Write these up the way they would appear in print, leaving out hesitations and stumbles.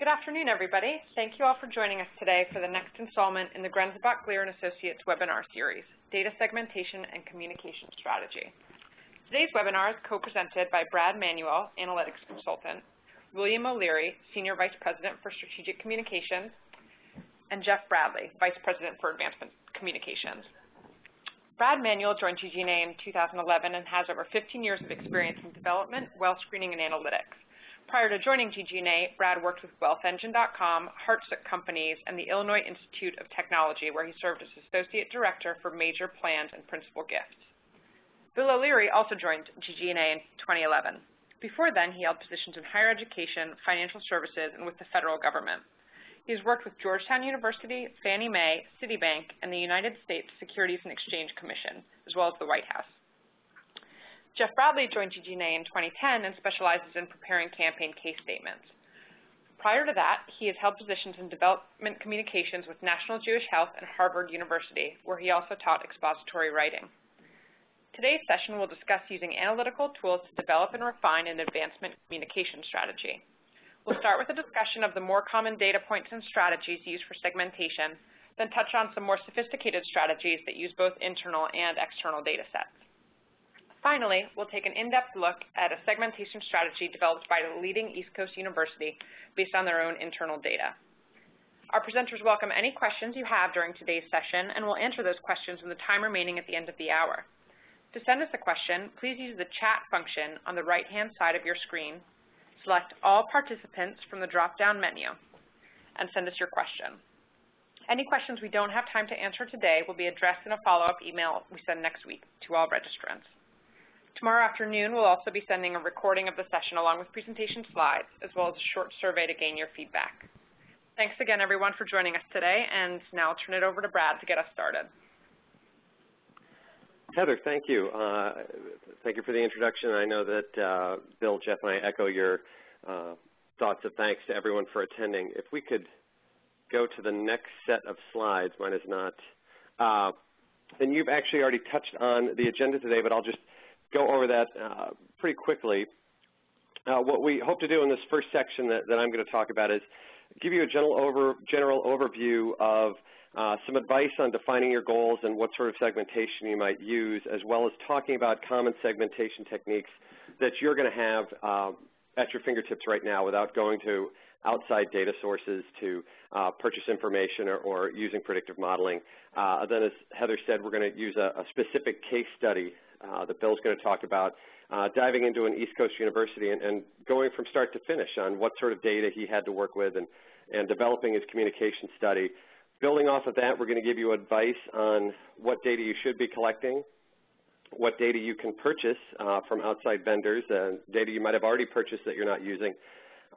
Good afternoon, everybody. Thank you all for joining us today for the next installment in the Grenzebach Gleer & Associates webinar series, Data Segmentation and Communication Strategy. Today's webinar is co-presented by Brad Manuel, Analytics Consultant, William O'Leary, Senior Vice President for Strategic Communications, and Jeff Bradley, Vice President for Advancement Communications. Brad Manuel joined GG&A in 2011 and has over 15 years of experience in development, wealth screening, and analytics. Prior to joining GG&A, Brad worked with WealthEngine.com, Hartsook Companies, and the Illinois Institute of Technology, where he served as Associate Director for Major Plans and Principal Gifts. Bill O'Leary also joined GG&A in 2011. Before then, he held positions in higher education, financial services, and with the federal government. He has worked with Georgetown University, Fannie Mae, Citibank, and the United States Securities and Exchange Commission, as well as the White House. Jeff Bradley joined GG&A in 2010 and specializes in preparing campaign case statements. Prior to that, he has held positions in development communications with National Jewish Health and Harvard University, where he also taught expository writing. Today's session will discuss using analytical tools to develop and refine an advancement communication strategy. We'll start with a discussion of the more common data points and strategies used for segmentation, then touch on some more sophisticated strategies that use both internal and external data sets. Finally, we'll take an in-depth look at a segmentation strategy developed by a leading East Coast university based on their own internal data. Our presenters welcome any questions you have during today's session, and we'll answer those questions in the time remaining at the end of the hour. To send us a question, please use the chat function on the right-hand side of your screen, select all participants from the drop-down menu, and send us your question. Any questions we don't have time to answer today will be addressed in a follow-up email we send next week to all registrants. Tomorrow afternoon, we'll also be sending a recording of the session along with presentation slides, as well as a short survey to gain your feedback. Thanks again, everyone, for joining us today, and now I'll turn it over to Brad to get us started. Heather, thank you. Thank you for the introduction. I know that Bill, Jeff, and I echo your thoughts of thanks to everyone for attending. If we could go to the next set of slides, mine is not. And you've actually already touched on the agenda today, but I'll just go over that pretty quickly. What we hope to do in this first section that I'm going to talk about is give you a general overview of some advice on defining your goals and what sort of segmentation you might use, as well as talking about common segmentation techniques that you're going to have at your fingertips right now without going to outside data sources to purchase information or using predictive modeling. Then, as Heather said, we're going to use a specific case study that Bill's going to talk about, diving into an East Coast university and going from start to finish on what sort of data he had to work with and developing his communication study. Building off of that, we're going to give you advice on what data you should be collecting, what data you can purchase from outside vendors, data you might have already purchased that you're not using.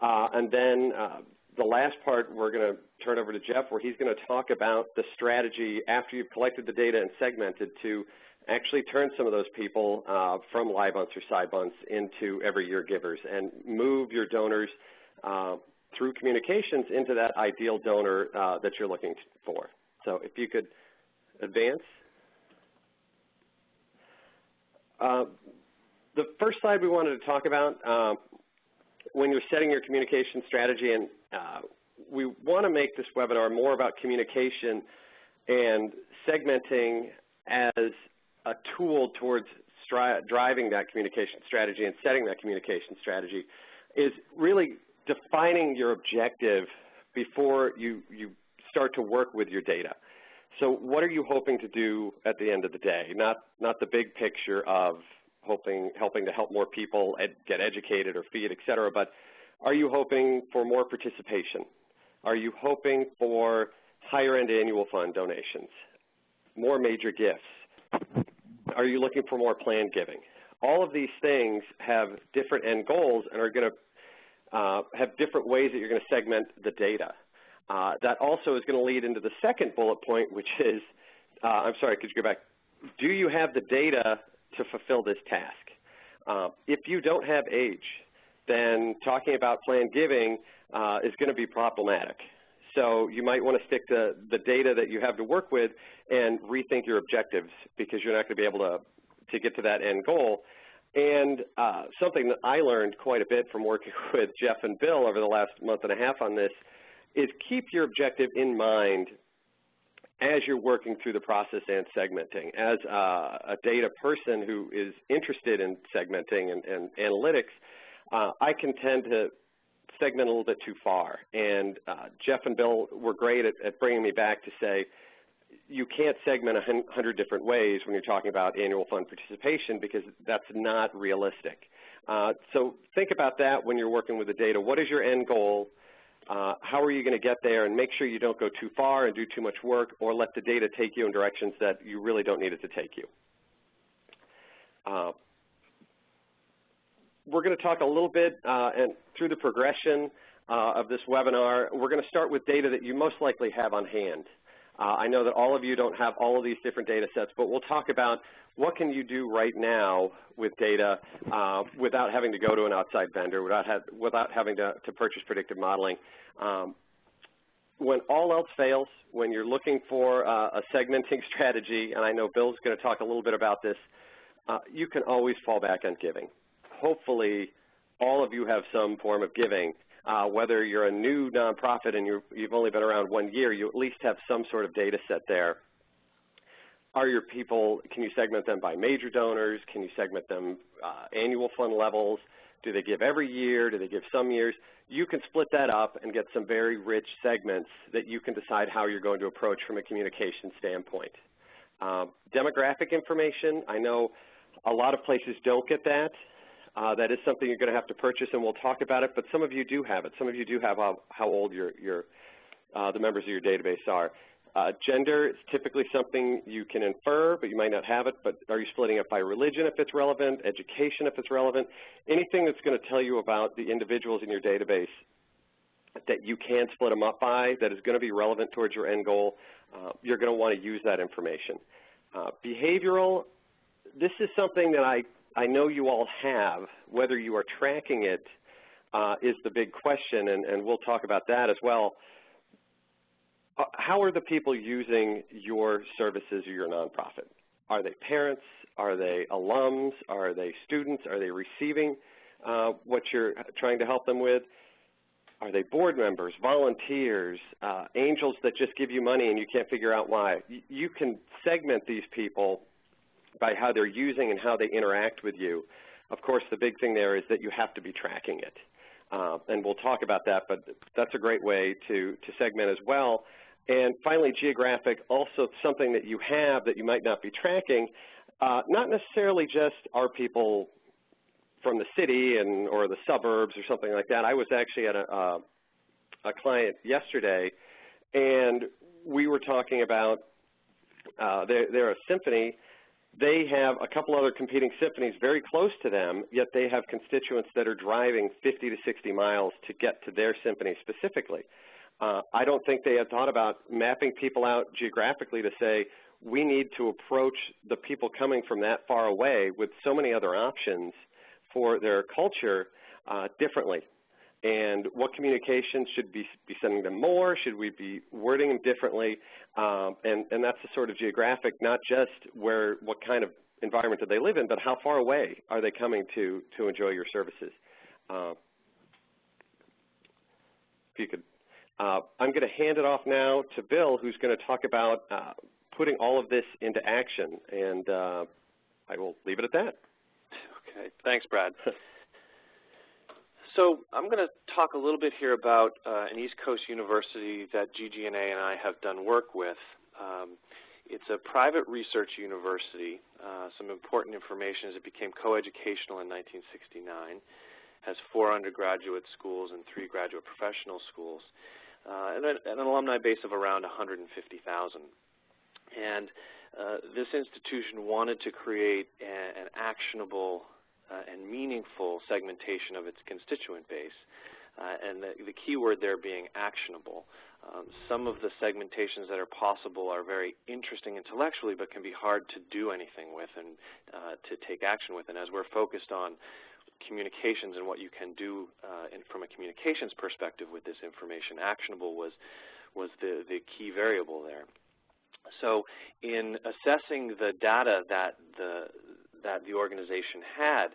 And then the last part, we're going to turn over to Jeff, where he's going to talk about the strategy after you've collected the data and segmented to actually turn some of those people from live bunts or side bunts into every year givers and move your donors through communications into that ideal donor that you're looking for. So if you could advance. The first slide we wanted to talk about when you're setting your communication strategy, and we want to make this webinar more about communication and segmenting as a tool towards driving that communication strategy and setting that communication strategy, is really defining your objective before you start to work with your data. So what are you hoping to do at the end of the day? Not the big picture of helping to help more people get educated or feed, et cetera, but are you hoping for more participation? Are you hoping for higher end annual fund donations, more major gifts? Are you looking for more planned giving? All of these things have different end goals and are going to have different ways that you're going to segment the data. That also is going to lead into the second bullet point, which is, I'm sorry, could you go back? Do you have the data to fulfill this task? If you don't have age, then talking about planned giving is going to be problematic. So you might want to stick to the data that you have to work with and rethink your objectives, because you're not going to be able to get to that end goal And something that I learned quite a bit from working with Jeff and Bill over the last month and a half on this is keep your objective in mind as you're working through the process and segmenting. As a data person who is interested in segmenting and analytics, I can tend to segment a little bit too far. And Jeff and Bill were great at bringing me back to say, you can't segment 100 different ways when you're talking about annual fund participation because that's not realistic. So think about that when you're working with the data. What is your end goal? How are you going to get there? And make sure you don't go too far and do too much work or let the data take you in directions that you really don't need it to take you. We're going to talk a little bit and through the progression of this webinar. We're going to start with data that you most likely have on hand. I know that all of you don't have all of these different data sets, but we'll talk about what can you do right now with data without having to go to an outside vendor, without having to purchase predictive modeling. When all else fails, when you're looking for a segmenting strategy, and I know Bill's going to talk a little bit about this, you can always fall back on giving. Hopefully, all of you have some form of giving. Whether you're a new nonprofit and you've only been around 1 year, you at least have some sort of data set there. Are your people, can you segment them by major donors? Can you segment them annual fund levels? Do they give every year? Do they give some years? You can split that up and get some very rich segments that you can decide how you're going to approach from a communication standpoint. Demographic information, I know a lot of places don't get that. That is something you're going to have to purchase, and we'll talk about it, but some of you do have it. Some of you do have how old the members of your database are. Gender is typically something you can infer, but you might not have it, but are you splitting it by religion if it's relevant, education if it's relevant, anything that's going to tell you about the individuals in your database that you can split them up by, that is going to be relevant towards your end goal, you're going to want to use that information. Behavioral, this is something that I know you all have. Whether you are tracking it is the big question, and we'll talk about that as well. How are the people using your services or your nonprofit? Are they parents? Are they alums? Are they students? Are they receiving what you're trying to help them with? Are they board members, volunteers, angels that just give you money and you can't figure out why? You can segment these people by how they're using and how they interact with you. Of course, the big thing there is that you have to be tracking it. And we'll talk about that, but that's a great way to segment as well. And finally, geographic, also something that you have that you might not be tracking, not necessarily just are people from the city or the suburbs or something like that. I was actually at a client yesterday, and we were talking about they're a symphony. They have a couple other competing symphonies very close to them, yet they have constituents that are driving 50 to 60 miles to get to their symphony specifically. I don't think they had thought about mapping people out geographically to say, we need to approach the people coming from that far away with so many other options for their culture differently. And what communications should be sending them more? Should we be wording them differently? And that's the sort of geographic, not just what kind of environment do they live in, but how far away are they coming to enjoy your services? If you could, I'm going to hand it off now to Bill, who's going to talk about putting all of this into action, and I will leave it at that. Okay, thanks, Brad. So I'm going to talk a little bit here about an East Coast university that GGNA and I have done work with. It's a private research university. Some important information is it became coeducational in 1969, has 4 undergraduate schools and 3 graduate professional schools, and an alumni base of around 150,000. And this institution wanted to create an actionable and meaningful segmentation of its constituent base, and the key word there being actionable. Some of the segmentations that are possible are very interesting intellectually, but can be hard to do anything with and to take action with. And as we're focused on communications and what you can do from a communications perspective with this information, actionable was the key variable there. So in assessing the data that that the organization had.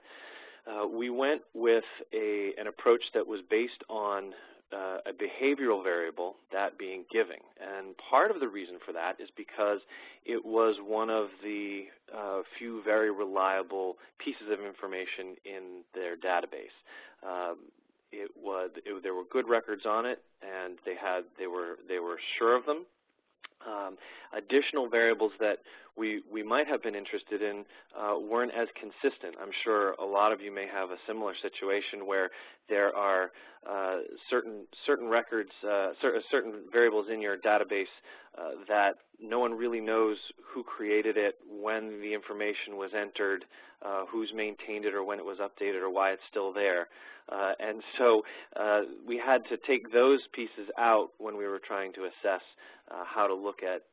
We went with an approach that was based on a behavioral variable, that being giving. And part of the reason for that is because it was one of the few very reliable pieces of information in their database. There were good records on it, and they were sure of them. Additional variables that we might have been interested in weren't as consistent. I'm sure a lot of you may have a similar situation where there are certain records, certain variables in your database that no one really knows who created it, when the information was entered, who's maintained it, or when it was updated, or why it's still there. And so we had to take those pieces out when we were trying to assess how to look at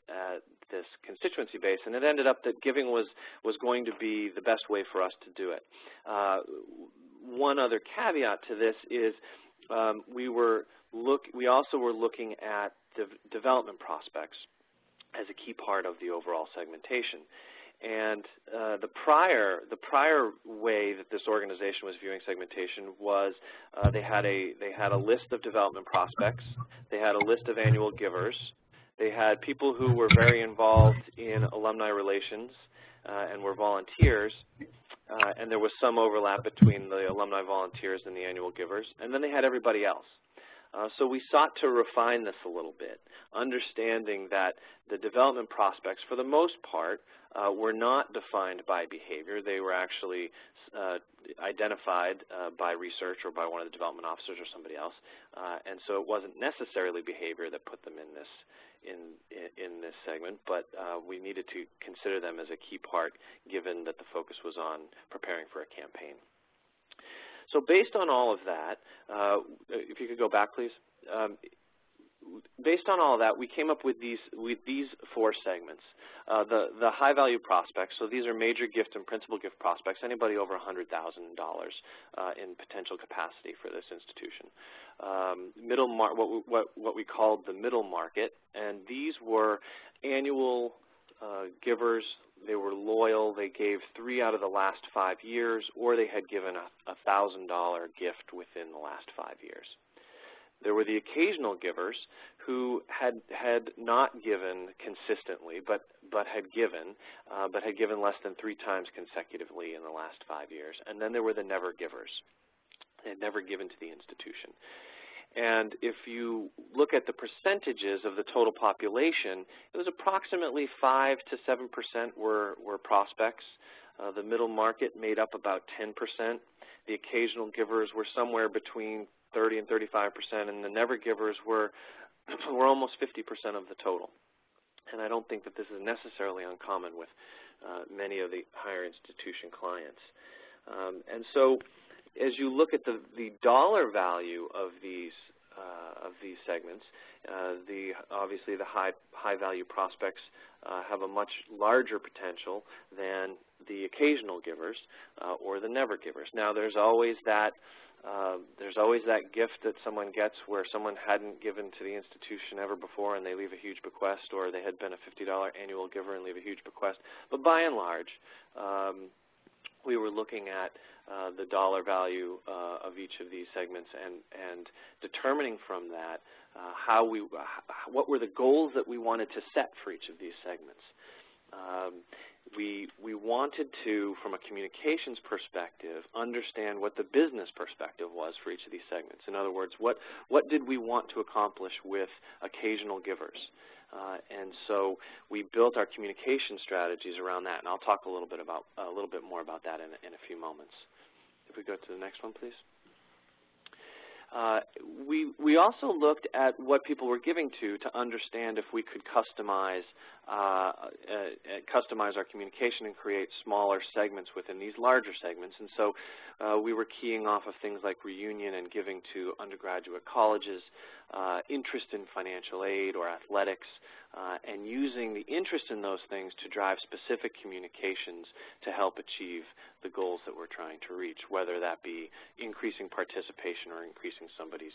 this constituency base, and it ended up that giving was going to be the best way for us to do it. One other caveat to this is we also were looking at development prospects as a key part of the overall segmentation. And the prior way that this organization was viewing segmentation was they had a list of development prospects, they had a list of annual givers, they had people who were very involved in alumni relations and were volunteers, and there was some overlap between the alumni volunteers and the annual givers, and then they had everybody else. So we sought to refine this a little bit, understanding that the development prospects, for the most part, were not defined by behavior. They were actually identified by research or by one of the development officers or somebody else, and so it wasn't necessarily behavior that put them in this segment, but we needed to consider them as a key part, given that the focus was on preparing for a campaign. So based on all of that, if you could go back, please. Based on all of that, we came up with these four segments. The high-value prospects, so these are major gift and principal gift prospects, anybody over $100,000 in potential capacity for this institution. What we called the middle market, and these were annual givers. They were loyal. They gave 3 out of the last 5 years, or they had given a $1,000 gift within the last 5 years. There were the occasional givers who had not given consistently, but had given less than 3 times consecutively in the last 5 years. And then there were the never givers. They had never given to the institution. And if you look at the percentages of the total population, it was approximately 5 to 7% were prospects. The middle market made up about 10%. The occasional givers were somewhere between 30 and 35%, and the never givers were almost 50% of the total. And I don't think that this is necessarily uncommon with many of the higher institution clients. And so as you look at the dollar value of these segments, obviously the high value prospects have a much larger potential than the occasional givers or the never givers. Now there's always that gift that someone gets where someone hadn't given to the institution ever before and they leave a huge bequest, or they had been a $50 annual giver and leave a huge bequest. But by and large, we were looking at the dollar value of each of these segments and determining from that what were the goals that we wanted to set for each of these segments. We wanted to, from a communications perspective, understand what the business perspective was for each of these segments. In other words, what did we want to accomplish with occasional givers? And so we built our communication strategies around that, and I'll talk a little bit more about that in a few moments. If we go to the next one, please. We also looked at what people were giving to understand if we could customize our communication and create smaller segments within these larger segments. And so we were keying off of things like reunion and giving to undergraduate colleges, interest in financial aid or athletics, and using the interest in those things to drive specific communications to help achieve the goals that we're trying to reach, whether that be increasing participation or increasing somebody's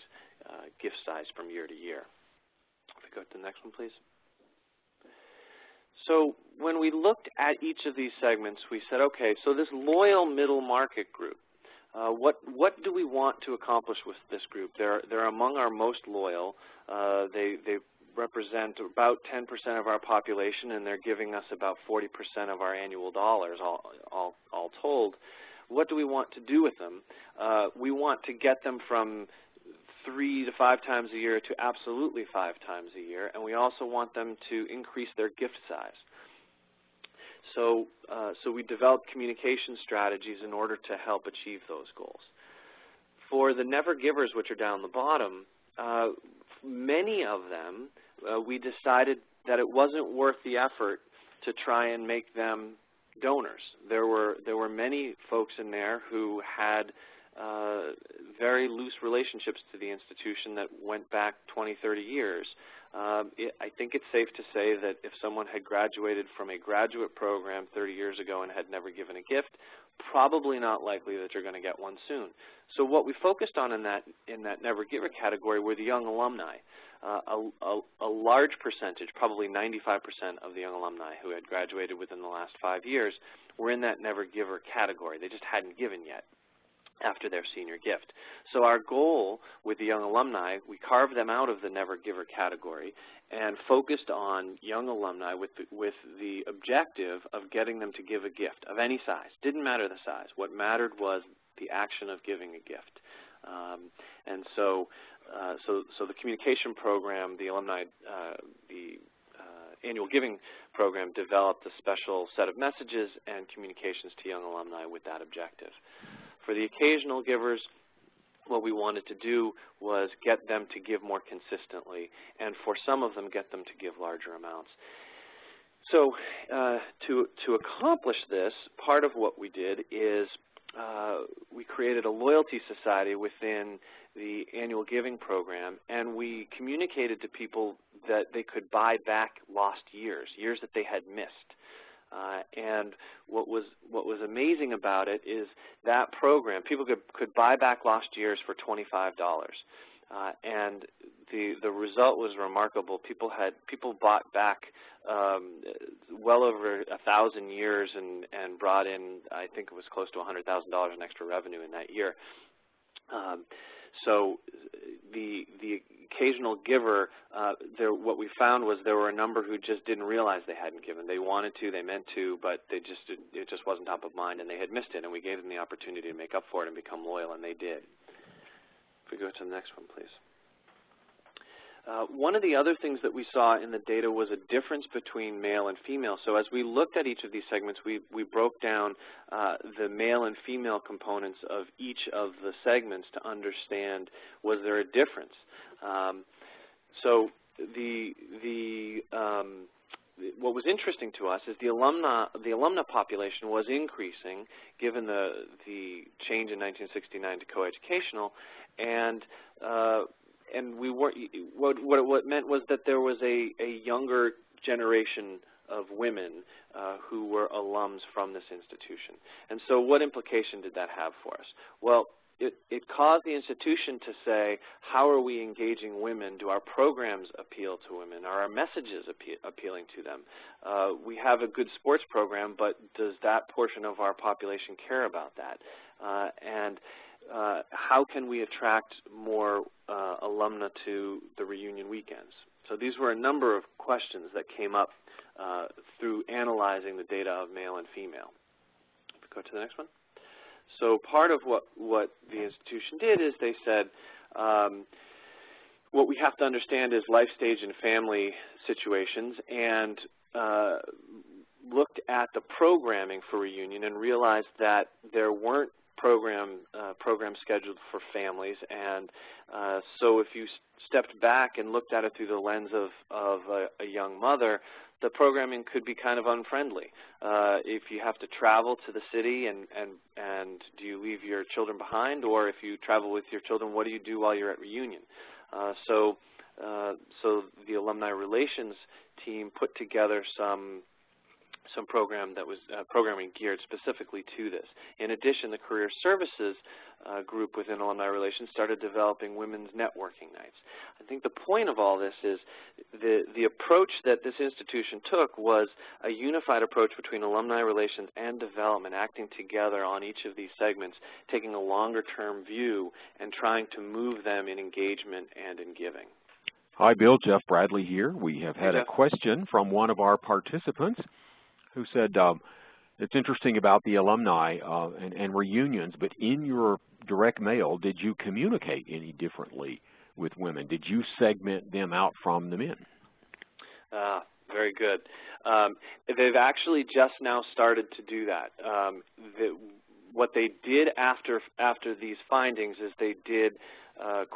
gift size from year to year. If we go to the next one, please. So when we looked at each of these segments, we said, okay, so this loyal middle market group, what do we want to accomplish with this group? They're among our most loyal. They represent about 10% of our population, and they're giving us about 40% of our annual dollars, all told. What do we want to do with them? We want to get them from 3 to 5 times a year to absolutely 5 times a year, and we also want them to increase their gift size. So we developed communication strategies in order to help achieve those goals. For the never givers, which are down the bottom, many of them, we decided that it wasn't worth the effort to try and make them donors. There were many folks in there who had very loose relationships to the institution that went back 20, 30 years. I think it's safe to say that if someone had graduated from a graduate program 30 years ago and had never given a gift, probably not likely that you're going to get one soon. So what we focused on in that never giver category were the young alumni. A large percentage, probably 95% of the young alumni who had graduated within the last 5 years were in that never giver category. They just hadn't given yet after their senior gift. So our goal with the young alumni, we carved them out of the never giver category and focused on young alumni with the objective of getting them to give a gift of any size. Didn't matter the size. What mattered was the action of giving a gift. And so the communication program, the alumni, annual giving program developed a special set of messages and communications to young alumni with that objective. For the occasional givers, what we wanted to do was get them to give more consistently, and for some of them, get them to give larger amounts. So to accomplish this, part of what we did is we created a loyalty society within the annual giving program, and we communicated to people that they could buy back lost years that they had missed. And what was amazing about it is that program, people could buy back lost years for $25, and the result was remarkable. People bought back well over 1,000 years and brought in, I think it was close to $100,000 in extra revenue in that year. So the occasional giver, what we found was there were a number who just didn't realize they hadn't given. They wanted to, they meant to, but it just wasn't top of mind, and they had missed it, and we gave them the opportunity to make up for it and become loyal, and they did. If we go to the next one, please. One of the other things that we saw in the data was a difference between male and female. So as we looked at each of these segments, we broke down the male and female components of each of the segments to understand, was there a difference? So what was interesting to us is the alumna population was increasing given the change in 1969 to coeducational, and what it meant was that there was a younger generation of women who were alums from this institution. And so what implication did that have for us? Well, it caused the institution to say, how are we engaging women? Do our programs appeal to women? Are our messages appealing to them? We have a good sports program, but does that portion of our population care about that? And how can we attract more alumna to the reunion weekends? So these were a number of questions that came up through analyzing the data of male and female. If we go to the next one. So part of what the institution did is they said, what we have to understand is life stage and family situations, and looked at the programming for reunion and realized that there weren't programs scheduled for families, and so if you stepped back and looked at it through the lens of a young mother, the programming could be kind of unfriendly. If you have to travel to the city, and do you leave your children behind, or if you travel with your children, what do you do while you're at reunion? So the alumni relations team put together some some program that was programming geared specifically to this. In addition, the Career Services group within Alumni Relations started developing women's networking nights. I think the point of all this is the approach that this institution took was a unified approach between Alumni Relations and development, acting together on each of these segments, taking a longer-term view and trying to move them in engagement and in giving. Hi, Bill. Jeff Bradley here. We have had a question from one of our participants who said, it's interesting about the alumni and reunions, but in your direct mail, did you communicate any differently with women? Did you segment them out from the men? Very good. They've actually just now started to do that. What they did after these findings is they did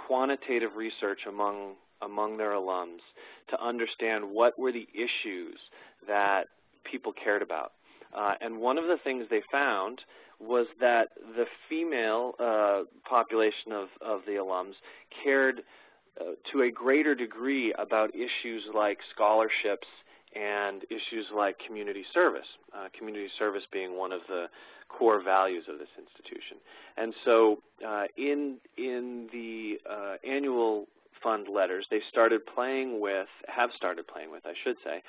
quantitative research among their alums to understand what were the issues that people cared about. And one of the things they found was that the female population of the alums cared to a greater degree about issues like scholarships and issues like community service being one of the core values of this institution. And so in the annual fund letters, they started playing with, I should say,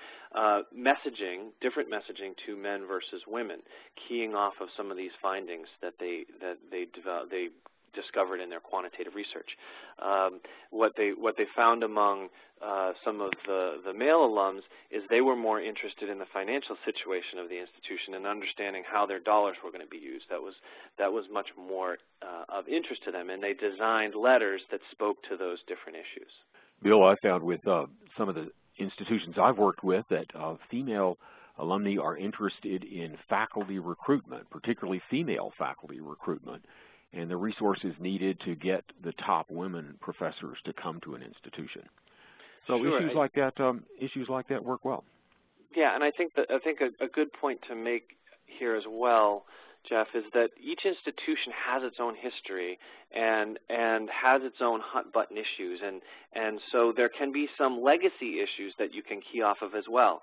different messaging to men versus women, keying off of some of these findings that they discovered in their quantitative research. What they found among some of the male alums is they were more interested in the financial situation of the institution and understanding how their dollars were going to be used. That was much more of interest to them, and they designed letters that spoke to those different issues. Bill, I found with some of the institutions I've worked with that female alumni are interested in faculty recruitment, particularly female faculty recruitment, and the resources needed to get the top women professors to come to an institution. So sure. issues like that work well. Yeah, and I think a good point to make here as well, Jeff, is that each institution has its own history and has its own hot button issues, and so there can be some legacy issues that you can key off of as well.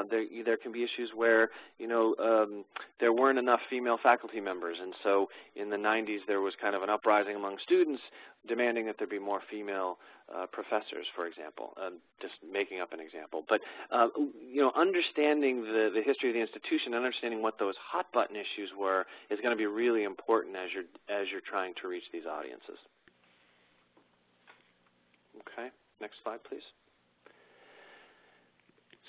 There can be issues where there weren't enough female faculty members, and so in the 90s there was kind of an uprising among students demanding that there be more female professors, for example. Just making up an example, but understanding the history of the institution, understanding what those hot button issues were, is going to be really important as you're trying to reach these audiences. Okay, next slide, please.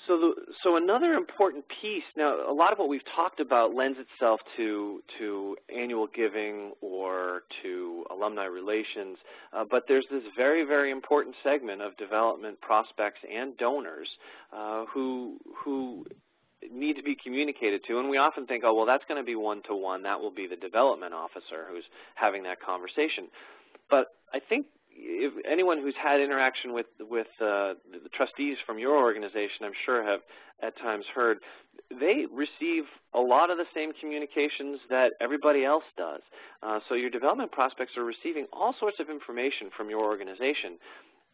So another important piece, now a lot of what we've talked about lends itself to annual giving or to alumni relations, but there's this very, very important segment of development prospects and donors who need to be communicated to, and we often think, oh, well, that's going to be one-to-one. That will be the development officer who's having that conversation. But I think if anyone who's had interaction with the trustees from your organization, I'm sure have at times heard, they receive a lot of the same communications that everybody else does. So your development prospects are receiving all sorts of information from your organization,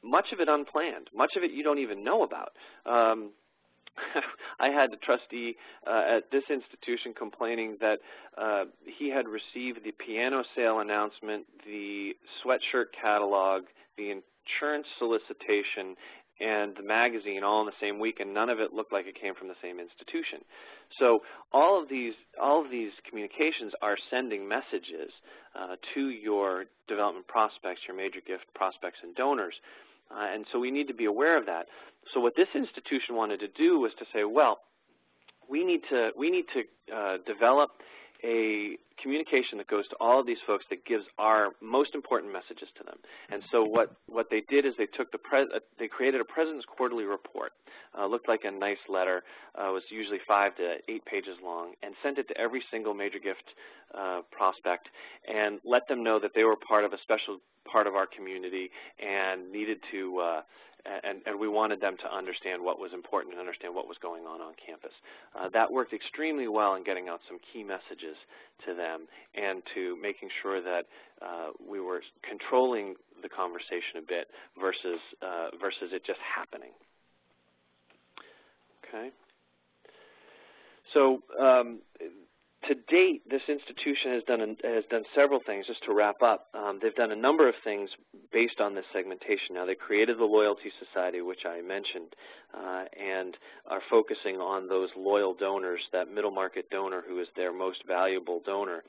much of it unplanned, much of it you don't even know about. I had a trustee at this institution complaining that he had received the piano sale announcement, the sweatshirt catalog, the insurance solicitation, and the magazine all in the same week, and none of it looked like it came from the same institution. So all of these communications are sending messages to your development prospects, your major gift prospects and donors. And so we need to be aware of that. So what this institution wanted to do was to say, well, we need to develop a communication that goes to all of these folks that gives our most important messages to them. And so what they did is they took they created a President's Quarterly Report. Looked like a nice letter. Was usually 5 to 8 pages long, and sent it to every single major gift prospect, and let them know that they were part of a special part of our community and needed to and we wanted them to understand what was important and understand what was going on campus. That worked extremely well in getting out some key messages to them and to making sure that we were controlling the conversation a bit versus it just happening. Okay. So to date, this institution has done several things. Just to wrap up, they've done a number of things based on this segmentation. Now, they created the Loyalty Society, which I mentioned, and are focusing on those loyal donors, that middle market donor who is their most valuable donor.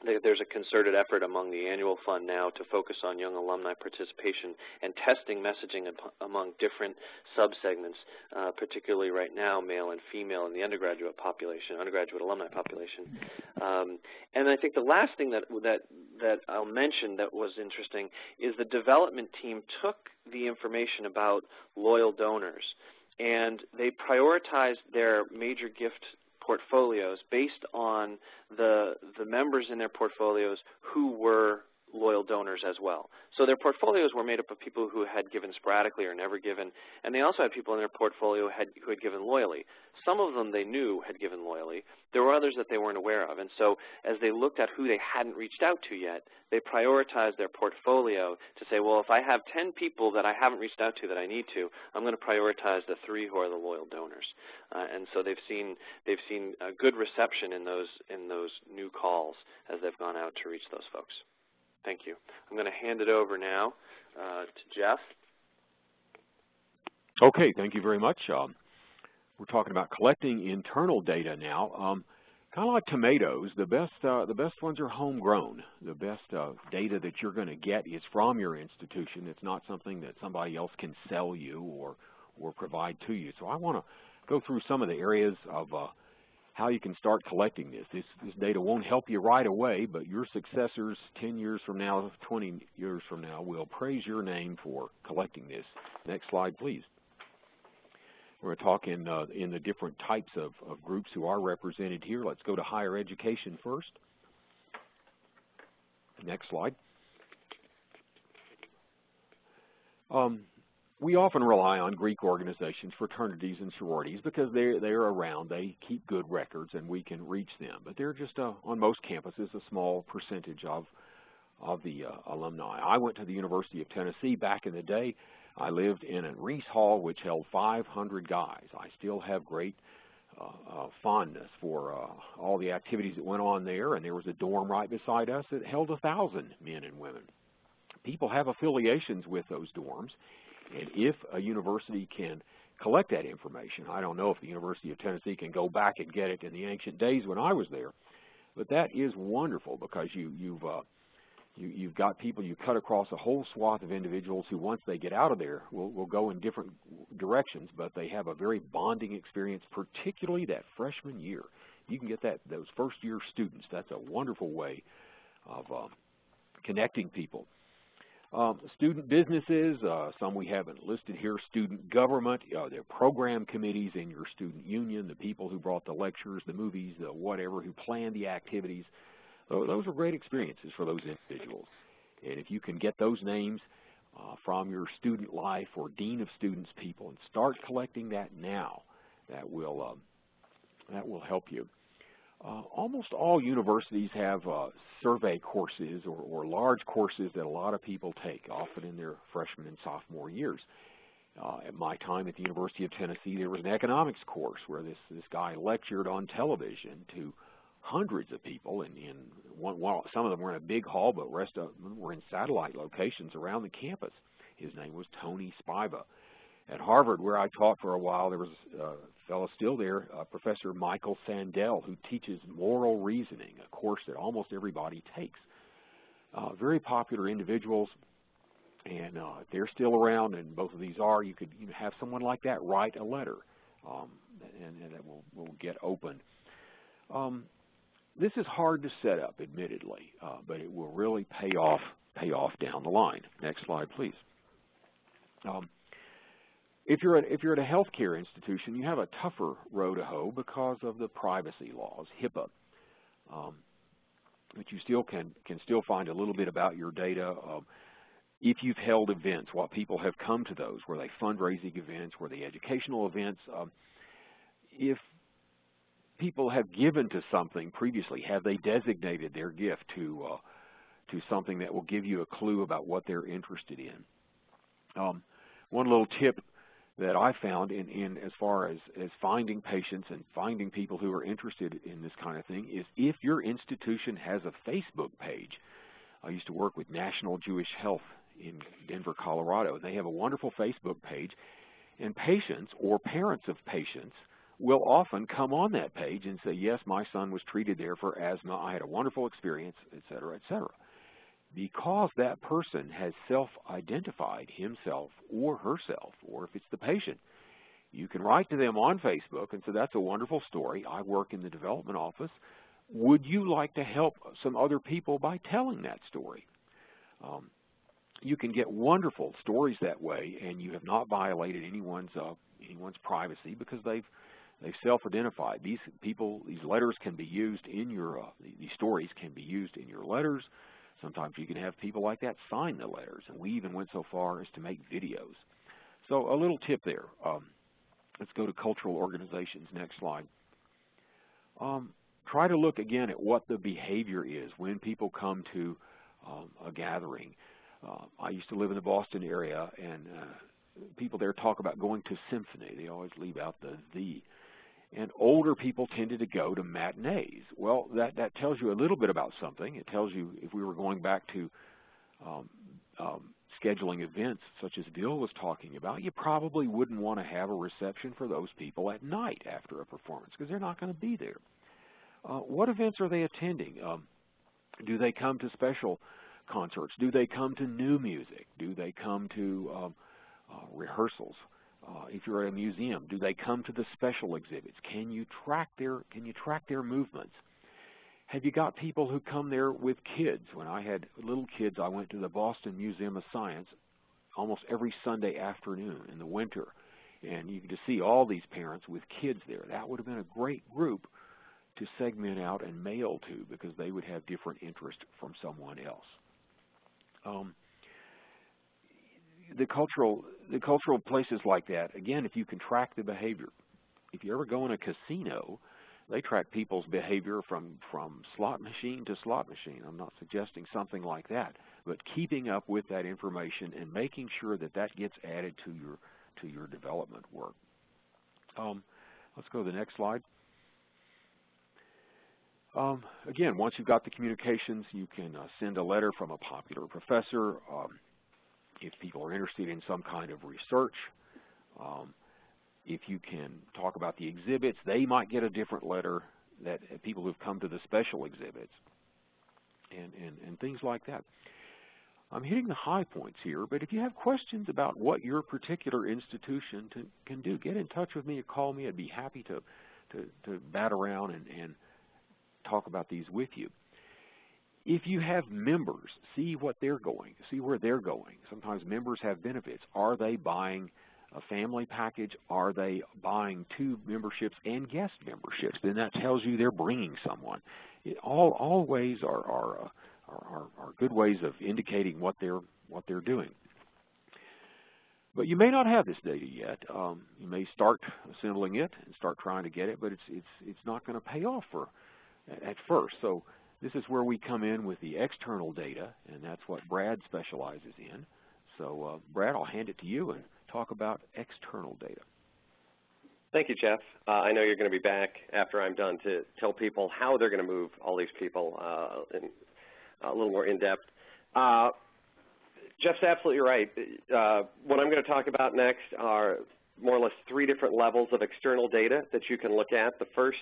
There's a concerted effort among the annual fund now to focus on young alumni participation and testing messaging among different subsegments, particularly right now male and female in the undergraduate alumni population. And I think the last thing that I'll mention that was interesting is the development team took the information about loyal donors and they prioritized their major gift portfolios based on the members in their portfolios who were loyal donors as well. So their portfolios were made up of people who had given sporadically or never given, and they also had people in their portfolio who had given loyally. Some of them they knew had given loyally. There were others that they weren't aware of. And so as they looked at who they hadn't reached out to yet, they prioritized their portfolio to say, well, if I have 10 people that I haven't reached out to that I need to, I'm going to prioritize the 3 who are the loyal donors. And so they've seen a good reception in those new calls as they've gone out to reach those folks. Thank you. I'm going to hand it over now to Jeff. Okay, thank you very much. We're talking about collecting internal data now. Kind of like tomatoes, the best ones are homegrown. The best data that you're going to get is from your institution. It's not something that somebody else can sell you or provide to you. So I want to go through some of the areas of how you can start collecting this. This data won't help you right away, but your successors 10 years from now, 20 years from now will praise your name for collecting this. Next slide, please. We're going to talk in the different types of groups who are represented here. Let's go to higher education first. Next slide. We often rely on Greek organizations, fraternities, and sororities because they're around. They keep good records, and we can reach them. But they're just, on most campuses, a small percentage of the alumni. I went to the University of Tennessee back in the day. I lived in a Reese Hall, which held 500 guys. I still have great fondness for all the activities that went on there, and there was a dorm right beside us that held 1,000 men and women. People have affiliations with those dorms. And if a university can collect that information, I don't know if the University of Tennessee can go back and get it in the ancient days when I was there, but that is wonderful because you've got people, you cut across a whole swath of individuals who once they get out of there will go in different directions, but they have a very bonding experience, particularly that freshman year. You can get those first-year students. That's a wonderful way of connecting people. Student businesses, some we haven't listed here, student government, their program committees in your student union, the people who brought the lectures, the movies, the whatever, who planned the activities. Those are great experiences for those individuals. And if you can get those names from your student life or dean of students people and start collecting that now, that will help you. Almost all universities have survey courses or large courses that a lot of people take, often in their freshman and sophomore years. At my time at the University of Tennessee, there was an economics course where this guy lectured on television to hundreds of people, and some of them were in a big hall, but the rest of them were in satellite locations around the campus. His name was Tony Spiva. At Harvard, where I taught for a while, there was a fellow still there, Professor Michael Sandel, who teaches moral reasoning, a course that almost everybody takes. Very popular individuals, and if they're still around, and both of these are, you could have someone like that write a letter, and that will get open. This is hard to set up, admittedly, but it will really pay off down the line. Next slide, please. If you're at a healthcare institution, you have a tougher row to hoe because of the privacy laws, HIPAA. But you still can still find a little bit about your data. If you've held events, what people have come to those, were they fundraising events, were they educational events? If people have given to something previously, have they designated their gift to something that will give you a clue about what they're interested in? One little tip that I found in as far as finding patients and finding people who are interested in this kind of thing is if your institution has a Facebook page. I used to work with National Jewish Health in Denver, Colorado, and they have a wonderful Facebook page, and patients or parents of patients will often come on that page and say, yes, my son was treated there for asthma, I had a wonderful experience, et cetera, et cetera. Because that person has self-identified himself or herself, or if it's the patient, you can write to them on Facebook and say, that's a wonderful story. I work in the development office. Would you like to help some other people by telling that story? You can get wonderful stories that way, and you have not violated anyone's privacy because they've self-identified. These letters can be used in your these stories can be used in your letters. Sometimes you can have people like that sign the letters, and we even went so far as to make videos. So a little tip there. Let's go to cultural organizations. Next slide. Try to look again at what the behavior is when people come to a gathering. I used to live in the Boston area, and people there talk about going to symphony. They always leave out the. And older people tended to go to matinees. Well, that tells you a little bit about something. It tells you if we were going back to scheduling events such as Bill was talking about, you probably wouldn't want to have a reception for those people at night after a performance because they're not going to be there. What events are they attending? Do they come to special concerts? Do they come to new music? Do they come to rehearsals? If you're at a museum, do they come to the special exhibits? Can you track their movements? Have you got people who come there with kids? When I had little kids, I went to the Boston Museum of Science almost every Sunday afternoon in the winter, and you could just see all these parents with kids there. That would have been a great group to segment out and mail to because they would have different interest from someone else. The cultural places like that, again, if you can track the behavior. If you ever go in a casino, they track people's behavior from slot machine to slot machine. I'm not suggesting something like that, but keeping up with that information and making sure that that gets added to your development work. Let's go to the next slide. Again, once you've got the communications, you can send a letter from a popular professor. If people are interested in some kind of research, if you can talk about the exhibits, they might get a different letter that people who've come to the special exhibits and things like that. I'm hitting the high points here, but if you have questions about what your particular institution can do, get in touch with me or call me. I'd be happy to bat around and talk about these with you. If you have members, see what they're going, see where they're going. Sometimes members have benefits. Are they buying a family package? Are they buying 2 memberships and guest memberships? Then that tells you they're bringing someone. All ways are good ways of indicating what they're doing. But you may not have this data yet. You may start assembling it and start trying to get it, but it's not going to pay off at first. So this is where we come in with the external data, and that's what Brad specializes in. So, Brad, I'll hand it to you and talk about external data. Thank you, Jeff. I know you're going to be back after I'm done to tell people how they're going to move all these people in a little more in-depth. Jeff's absolutely right. What I'm going to talk about next are more or less 3 different levels of external data that you can look at. The first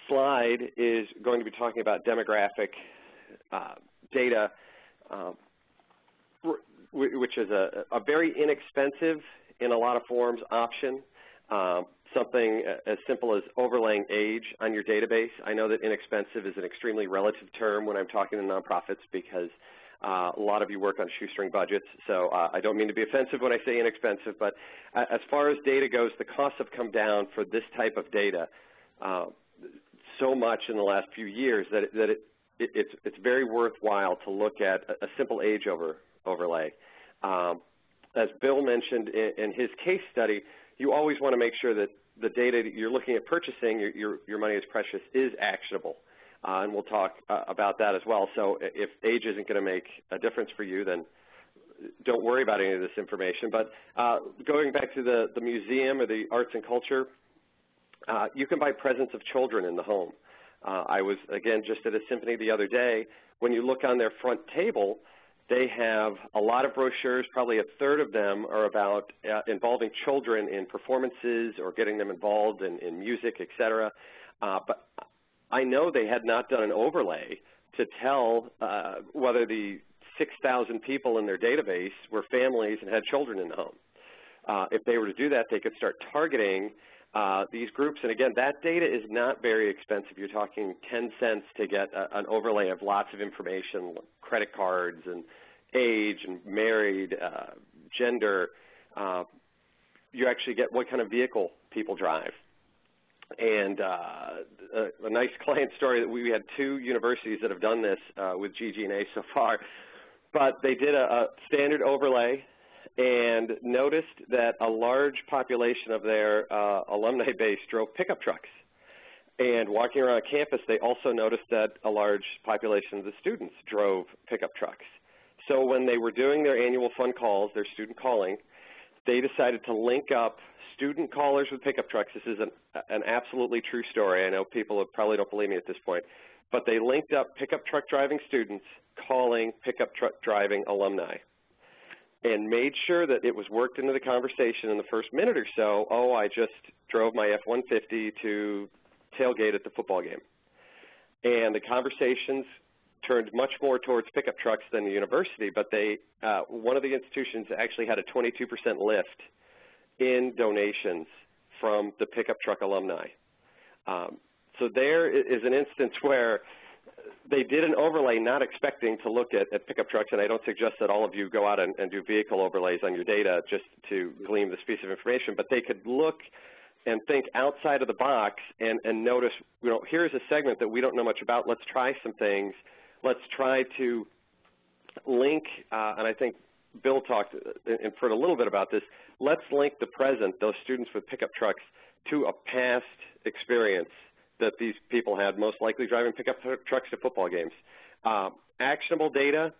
slide is going to be talking about demographic data, which is a very inexpensive, in a lot of forms, option. Something as simple as overlaying age on your database. I know that inexpensive is an extremely relative term when I'm talking to nonprofits because a lot of you work on shoestring budgets, so I don't mean to be offensive when I say inexpensive, but as far as data goes, the costs have come down for this type of data so much in the last few years that it's very worthwhile to look at a simple age overlay. As Bill mentioned in his case study, you always want to make sure that the data that you're looking at purchasing, your money is precious, is actionable. And we'll talk about that as well. So if age isn't going to make a difference for you, then don't worry about any of this information. But going back to the museum or the arts and culture, you can buy presents of children in the home. I was, again, just at a symphony the other day. When you look on their front table, they have a lot of brochures. Probably a third of them are about involving children in performances or getting them involved in music, et cetera. But I know they had not done an overlay to tell whether the 6,000 people in their database were families and had children in the home. If they were to do that, they could start targeting these groups. And again, that data is not very expensive. You're talking 10 cents to get an overlay of lots of information, credit cards and age and married, gender. You actually get what kind of vehicle people drive. And a nice client story that we had 2 universities that have done this with GG&A so far. But they did a standard overlay and noticed that a large population of their alumni base drove pickup trucks. And walking around campus, they also noticed that a large population of the students drove pickup trucks. So when they were doing their annual fund calls, their student calling, they decided to link up student callers with pickup trucks. This is an absolutely true story. I know people probably don't believe me at this point. But they linked up pickup truck driving students calling pickup truck driving alumni and made sure that it was worked into the conversation in the first minute or so. Oh, I just drove my F-150 to tailgate at the football game. And the conversations turned much more towards pickup trucks than the university, but they, one of the institutions actually had a 22% lift in donations from the pickup truck alumni. So there is an instance where they did an overlay not expecting to look at pickup trucks, and I don't suggest that all of you go out and do vehicle overlays on your data just to glean this piece of information, but they could look and think outside of the box and notice, you know, here's a segment that we don't know much about. Let's try some things. Let's try to link, and I think Bill talked and heard a little bit about this, let's link the present, those students with pickup trucks, to a past experience that these people had, most likely driving pickup trucks to football games. Actionable data,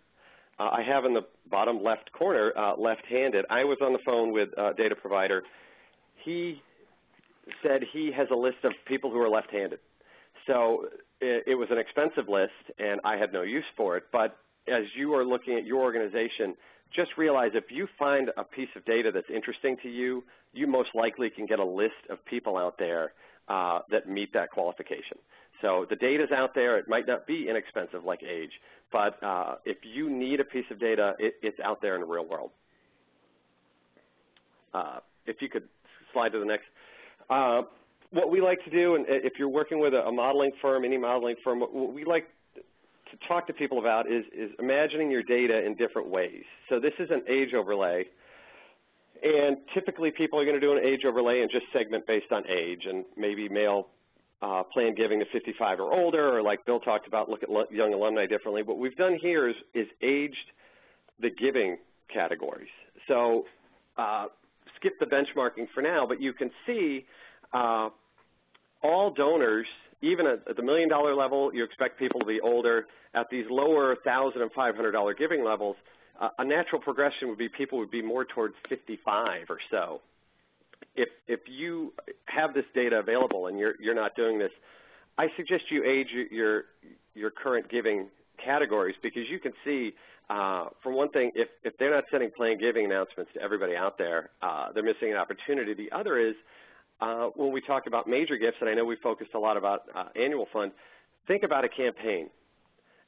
I have in the bottom left corner, left-handed. I was on the phone with a data provider. He said he has a list of people who are left-handed. So it was an expensive list, and I had no use for it. But as you are looking at your organization, just realize if you find a piece of data that's interesting to you, you most likely can get a list of people out there that meet that qualification. So the data's out there. It might not be inexpensive like age, but if you need a piece of data, it's out there in the real world. If you could slide to the next. What we like to do, and if you're working with a modeling firm, any modeling firm, what we like to talk to people about is imagining your data in different ways. So this is an age overlay. And typically people are going to do an age overlay and just segment based on age and maybe male plan giving to 55 or older, or like Bill talked about, look at young alumni differently. What we've done here is aged the giving categories. So skip the benchmarking for now, but you can see all donors, even at the $1 million level, you expect people to be older. At these lower $1,000 and $500 giving levels, a natural progression would be people would be more towards 55 or so. If you have this data available and you're not doing this, I suggest you age your current giving categories, because you can see, for one thing, if they're not sending planned giving announcements to everybody out there, they're missing an opportunity. The other is when we talk about major gifts, and I know we focused a lot about annual fund, think about a campaign.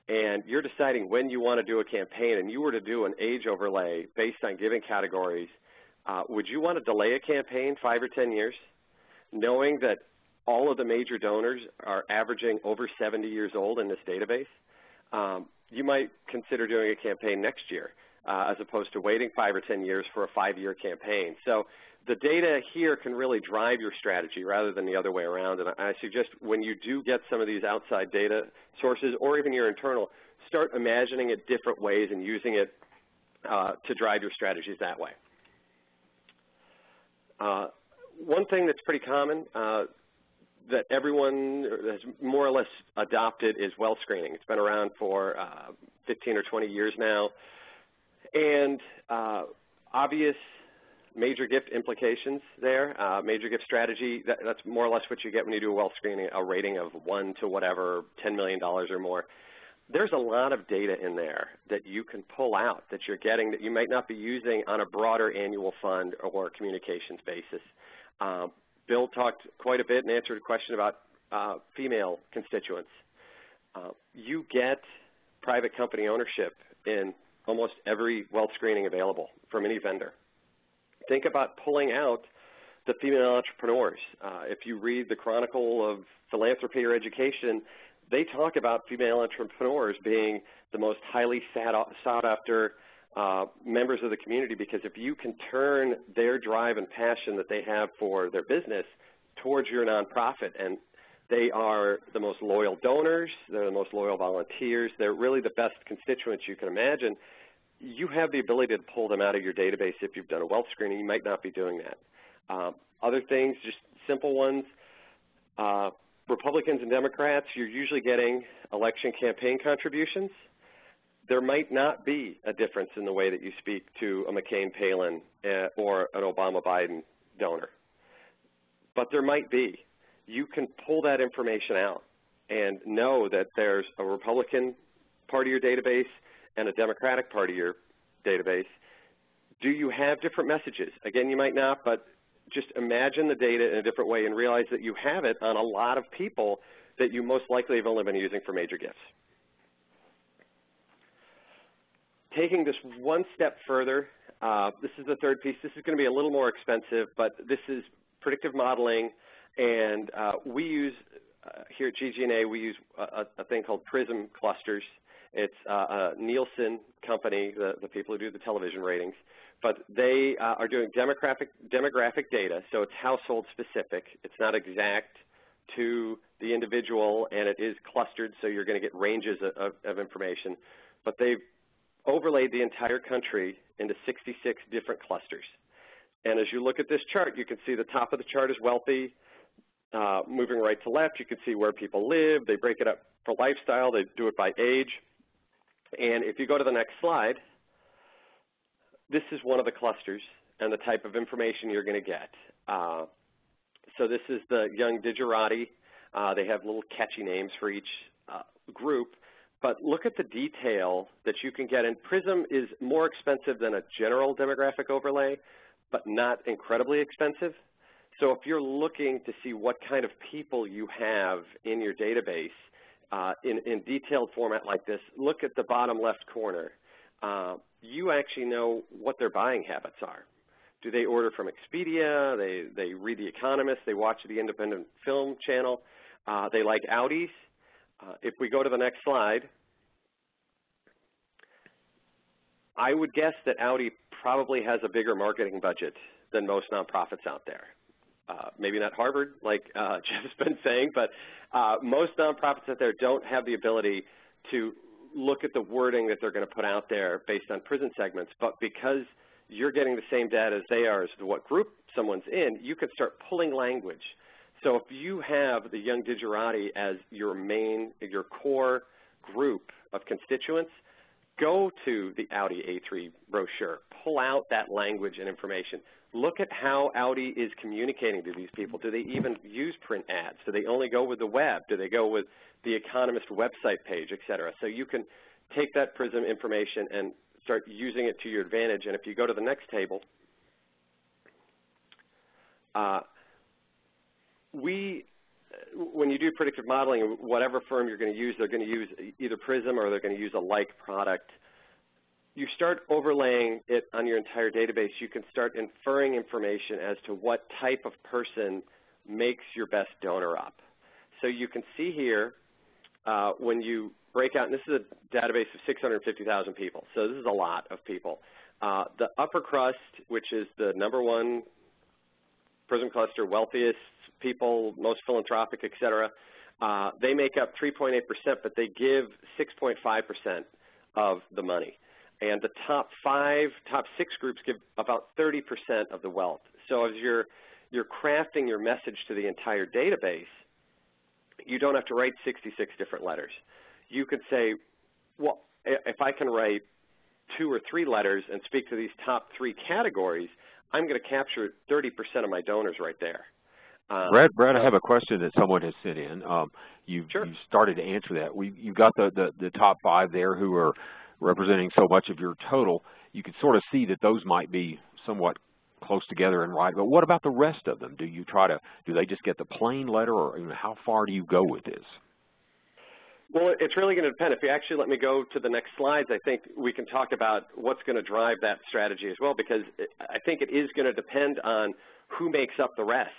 And you're deciding when you want to do a campaign, and you were to do an age overlay based on giving categories, would you want to delay a campaign 5 or 10 years, knowing that all of the major donors are averaging over 70 years old in this database? You might consider doing a campaign next year as opposed to waiting 5 or 10 years for a 5-year campaign. So the data here can really drive your strategy rather than the other way around. And I suggest when you do get some of these outside data sources, or even your internal, start imagining it different ways and using it to drive your strategies that way. One thing that's pretty common that everyone has more or less adopted is well screening. It's been around for 15 or 20 years now. And obvious major gift implications there. Major gift strategy, that's more or less what you get when you do a wealth screening, a rating of 1 to whatever, $10 million or more. There's a lot of data in there that you can pull out that you're getting that you might not be using on a broader annual fund or communications basis. Bill talked quite a bit and answered a question about female constituents. You get private company ownership in almost every wealth screening available from any vendor. Think about pulling out the female entrepreneurs. If you read the Chronicle of Philanthropy or Education, they talk about female entrepreneurs being the most highly sought after members of the community, because if you can turn their drive and passion that they have for their business towards your nonprofit, and they are the most loyal donors, they're the most loyal volunteers, they're really the best constituents you can imagine, you have the ability to pull them out of your database if you've done a wealth screening. You might not be doing that. Other things, just simple ones, Republicans and Democrats, you're usually getting election campaign contributions. There might not be a difference in the way that you speak to a McCain-Palin or an Obama-Biden donor, but there might be. You can pull that information out and know that there's a Republican part of your database and a Democratic part of your database. Do you have different messages? Again, you might not, but just imagine the data in a different way and realize that you have it on a lot of people that you most likely have only been using for major gifts. Taking this one step further, this is the third piece. This is going to be a little more expensive, but this is predictive modeling, and we use, here at GG&A, we use a thing called PRISM clusters. It's a Nielsen company, the people who do the television ratings, but they are doing demographic data, so it's household specific. It's not exact to the individual, and it is clustered, so you're going to get ranges of information. But they've overlaid the entire country into 66 different clusters. And as you look at this chart, you can see the top of the chart is wealthy. Moving right to left, you can see where people live. They break it up for lifestyle. They do it by age. And if you go to the next slide, this is one of the clusters and the type of information you're going to get. So this is the young digerati. They have little catchy names for each group. But look at the detail that you can get. And PRISM is more expensive than a general demographic overlay, but not incredibly expensive. So if you're looking to see what kind of people you have in your database in detailed format like this, look at the bottom left corner. You actually know what their buying habits are. Do they order from Expedia? They read The Economist? They watch the Independent Film Channel? They like Audis? If we go to the next slide, I would guess that Audi probably has a bigger marketing budget than most nonprofits out there. Maybe not Harvard, like Jeff's been saying, but most nonprofits out there don't have the ability to look at the wording that they're going to put out there based on prison segments. But because you're getting the same data as they are as to what group someone's in, you can start pulling language. So if you have the young digerati as your core group of constituents, go to the Audi A3 brochure. Pull out that language and information. Look at how Audi is communicating to these people. Do they even use print ads? Do they only go with the web? Do they go with the Economist website page, et cetera? So you can take that PRISM information and start using it to your advantage. And if you go to the next table, when you do predictive modeling, whatever firm you're going to use, they're going to use either PRISM or they're going to use a like product. You start overlaying it on your entire database, you can start inferring information as to what type of person makes your best donor up. So you can see here when you break out, and this is a database of 650,000 people, so this is a lot of people. The upper crust, which is the #1 PRISM cluster, wealthiest people, most philanthropic, et cetera, they make up 3.8%, but they give 6.5% of the money. And the top 6 groups give about 30% of the wealth. So as you're crafting your message to the entire database, you don't have to write 66 different letters. You could say, well, if I can write 2 or 3 letters and speak to these top 3 categories, I'm going to capture 30% of my donors right there. Brad, I have a question that someone has sent in. You started to answer that. You've got the top 5 there who are representing so much of your total. You can sort of see that those might be somewhat close together and right. But what about the rest of them? Do they just get the plain letter, or how far do you go with this? Well, it's really going to depend. If you actually let me go to the next slides, I think we can talk about what's going to drive that strategy as well, because I think it is going to depend on who makes up the rest.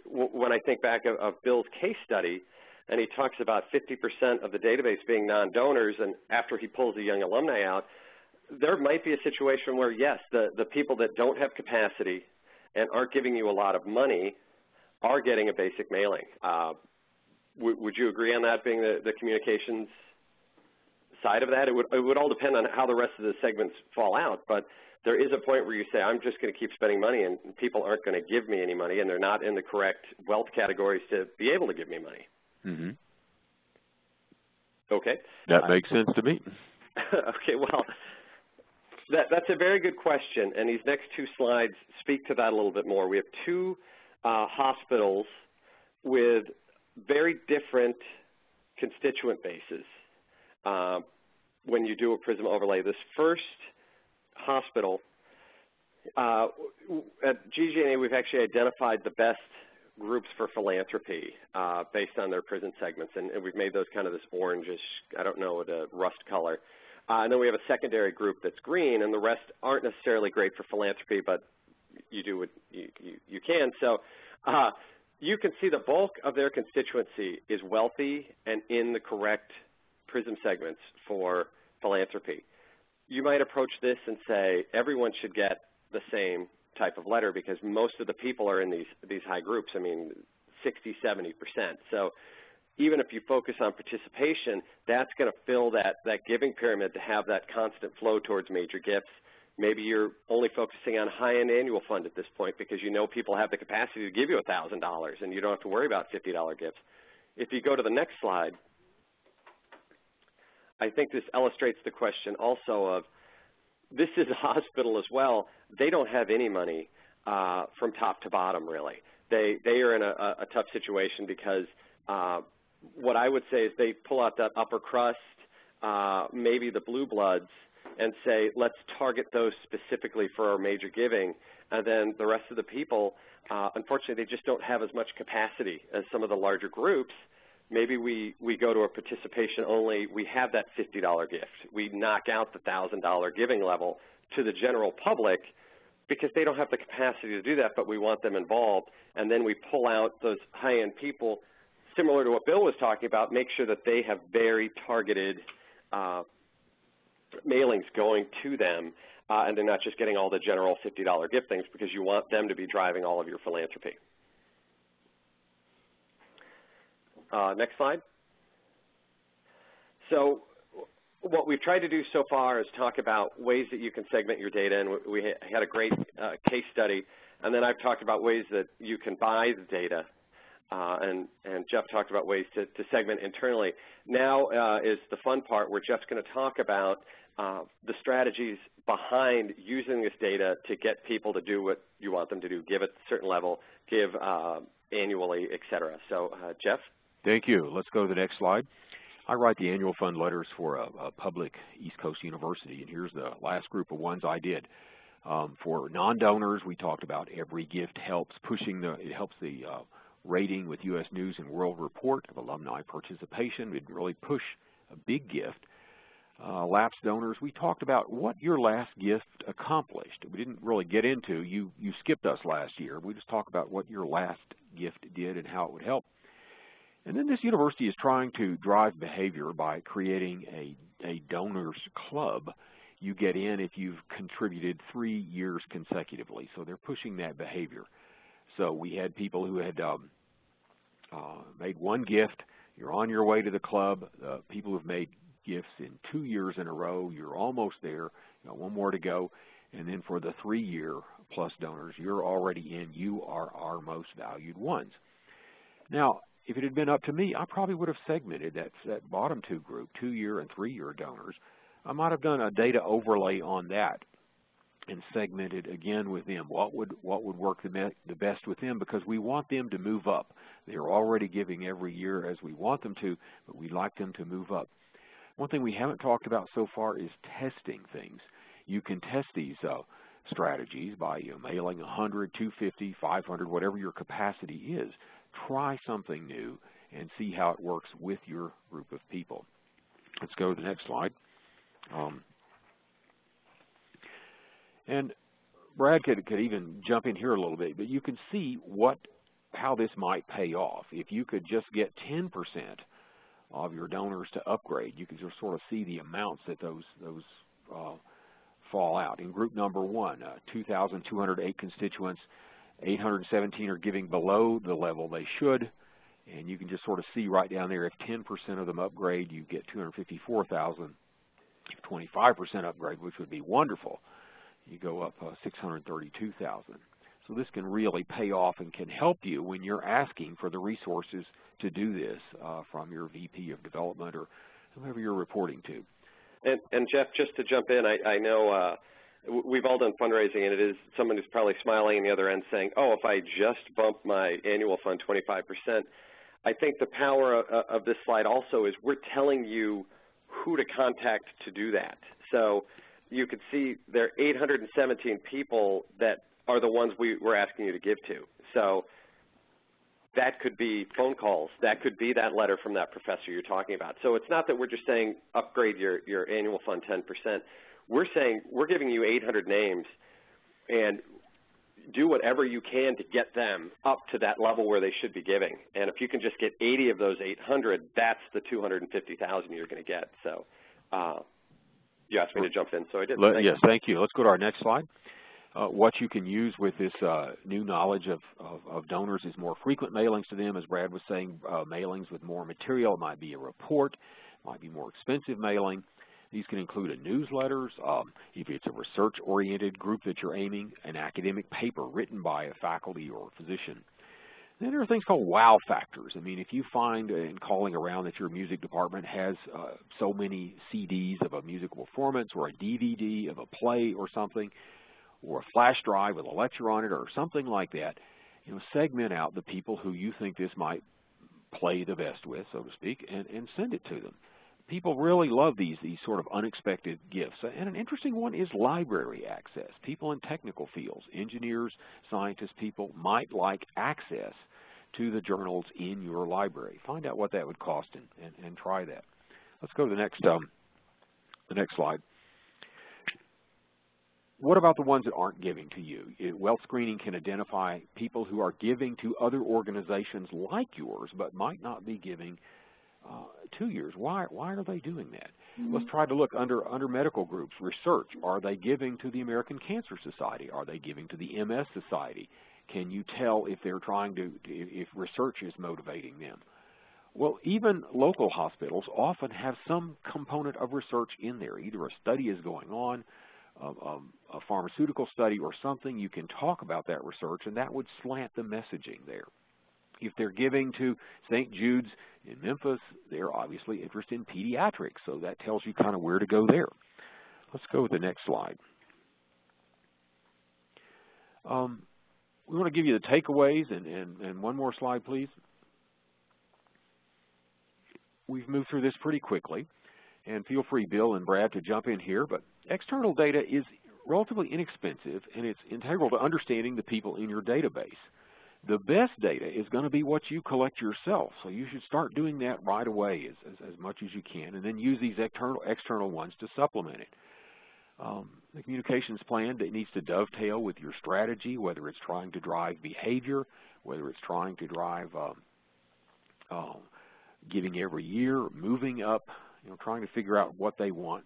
When I think back of Bill's case study, and he talks about 50% of the database being non-donors, and after he pulls a young alumni out, there might be a situation where, yes, the people that don't have capacity and aren't giving you a lot of money are getting a basic mailing. Would you agree on that being the communications side of that? It would all depend on how the rest of the segments fall out, but there is a point where you say, I'm just going to keep spending money, and people aren't going to give me any money, and they're not in the correct wealth categories to be able to give me money. Mm-hmm. Okay. That makes sense to me. Okay, well, that's a very good question, and these next 2 slides speak to that a little bit more. We have 2 hospitals with very different constituent bases when you do a PRISM overlay. This first hospital, at GGNA, we've actually identified the best groups for philanthropy based on their PRISM segments, and we've made those kind of this orangish, I don't know, the rust color. And then we have a secondary group that's green, and the rest aren't necessarily great for philanthropy, but you do what you can. So you can see the bulk of their constituency is wealthy and in the correct PRISM segments for philanthropy. You might approach this and say everyone should get the same type of letter because most of the people are in these high groups. I mean, 60, 70%. So even if you focus on participation, that's going to fill that giving pyramid to have that constant flow towards major gifts. Maybe you're only focusing on high-end annual fund at this point because you know people have the capacity to give you $1,000 and you don't have to worry about $50 gifts. If you go to the next slide, I think this illustrates the question also of, this is a hospital as well. They don't have any money from top to bottom, really. They are in a tough situation because what I would say is they pull out that upper crust, maybe the blue bloods, and say, let's target those specifically for our major giving. And then the rest of the people, unfortunately, they just don't have as much capacity as some of the larger groups. Maybe we go to a participation only. We have that $50 gift. We knock out the $1,000 giving level to the general public because they don't have the capacity to do that, but we want them involved. And then we pull out those high-end people, similar to what Bill was talking about, make sure that they have very targeted mailings going to them, and they're not just getting all the general $50 gift things because you want them to be driving all of your philanthropy. Next slide. So what we've tried to do so far is talk about ways that you can segment your data, and we had a great case study, and then I've talked about ways that you can buy the data, and Jeff talked about ways to segment internally. Now is the fun part where Jeff's going to talk about the strategies behind using this data to get people to do what you want them to do, give at a certain level, give annually, et cetera. So Jeff? Thank you. Let's go to the next slide. I write the annual fund letters for a public East Coast university, and here's the last group of ones I did. For non-donors, we talked about every gift helps it helps the rating with U.S. News and World Report of alumni participation. We'd really push a big gift. Lapsed donors, we talked about what your last gift accomplished. We didn't really get into, you skipped us last year. We just talked about what your last gift did and how it would help. And then this university is trying to drive behavior by creating a donors club. You get in if you've contributed 3 years consecutively. So they're pushing that behavior. So we had people who had made one gift. You're on your way to the club. People who've made gifts in 2 years in a row, you're almost there. You got one more to go. And then for the 3-year plus donors, you're already in. You are our most valued ones. Now, if it had been up to me, I probably would have segmented that bottom 2 group, 2-year and 3-year donors. I might have done a data overlay on that and segmented again with them. What would work the best with them, because we want them to move up. They're already giving every year as we want them to, but we'd like them to move up. One thing we haven't talked about so far is testing things. You can test these strategies by mailing 100, 250, 500, whatever your capacity is. Try something new and see how it works with your group of people. Let's go to the next slide. And Brad could even jump in here a little bit, but you can see how this might pay off. If you could just get 10% of your donors to upgrade, you can just sort of see the amounts that those fall out. In group number 1, 2,208 constituents, 817 are giving below the level they should, and you can just sort of see right down there, if 10% of them upgrade, you get 254,000. If 25% upgrade, which would be wonderful, you go up 632,000. So this can really pay off and can help you when you're asking for the resources to do this from your VP of development or whoever you're reporting to. And Jeff, just to jump in, I know we've all done fundraising, and it is someone who's probably smiling on the other end saying, oh, if I just bump my annual fund 25%, I think the power of this slide also is we're telling you who to contact to do that. So you could see there are 817 people that are the ones we're asking you to give to. So that could be phone calls. That could be that letter from that professor you're talking about. So it's not that we're just saying upgrade your annual fund 10%. We're saying we're giving you 800 names, and do whatever you can to get them up to that level where they should be giving. And if you can just get 80 of those 800, that's the 250,000 you're going to get. So you asked me to jump in, so I did. Yes, thank you. Let's go to our next slide. What you can use with this new knowledge of donors is more frequent mailings to them. As Brad was saying, mailings with more material. It might be a report, it might be more expensive mailing. These can include newsletters, if it's a research-oriented group that you're aiming, an academic paper written by a faculty or physician. Then there are things called wow factors. I mean, if you find in calling around that your music department has so many CDs of a musical performance or a DVD of a play or something, or a flash drive with a lecture on it or something like that, segment out the people who you think this might play the best with, so to speak, and send it to them. People really love these sort of unexpected gifts. And an interesting one is library access. People in technical fields, engineers, scientists, people might like access to the journals in your library. Find out what that would cost and try that. Let's go to the next slide. What about the ones that aren't giving to you? Wealth screening can identify people who are giving to other organizations like yours but might not be giving to yours. Why are they doing that? Mm-hmm. Let's try to look under medical groups. Research. Are they giving to the American Cancer Society? Are they giving to the MS Society? Can you tell if they're trying to, if research is motivating them? Well, even local hospitals often have some component of research in there. Either a study is going on, a pharmaceutical study or something. You can talk about that research, and that would slant the messaging there. If they're giving to St. Jude's in Memphis, they're obviously interested in pediatrics, so that tells you kind of where to go there. Let's go with the next slide. We want to give you the takeaways, and one more slide, please. We've moved through this pretty quickly, and feel free, Bill and Brad, to jump in here, but external data is relatively inexpensive, and it's integral to understanding the people in your database. The best data is going to be what you collect yourself, so you should start doing that right away as much as you can, and then use these external ones to supplement it. The communications plan that needs to dovetail with your strategy, whether it's trying to drive behavior, whether it's trying to drive giving every year, moving up, trying to figure out what they want.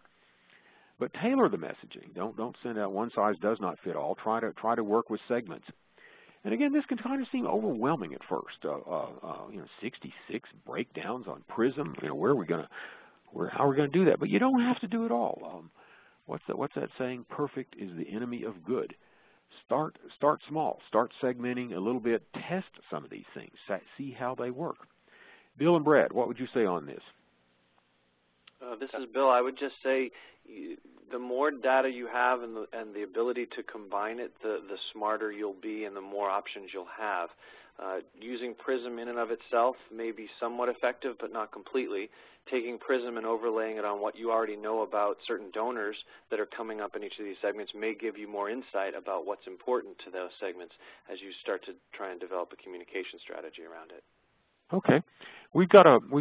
But tailor the messaging. Don't send out one size does not fit all. Try to work with segments. And again, this can kind of seem overwhelming at first. 66 breakdowns on Prism. How are we going to do that? But you don't have to do it all. What's that saying? Perfect is the enemy of good. Start small. Start segmenting a little bit. Test some of these things. See how they work. Bill and Brad, what would you say on this? This is Bill. I would just say the more data you have and the ability to combine it, the smarter you'll be and the more options you'll have. Using PRISM in and of itself may be somewhat effective, but not completely. Taking PRISM and overlaying it on what you already know about certain donors that are coming up in each of these segments may give you more insight about what's important to those segments as you start to try and develop a communication strategy around it. Okay. We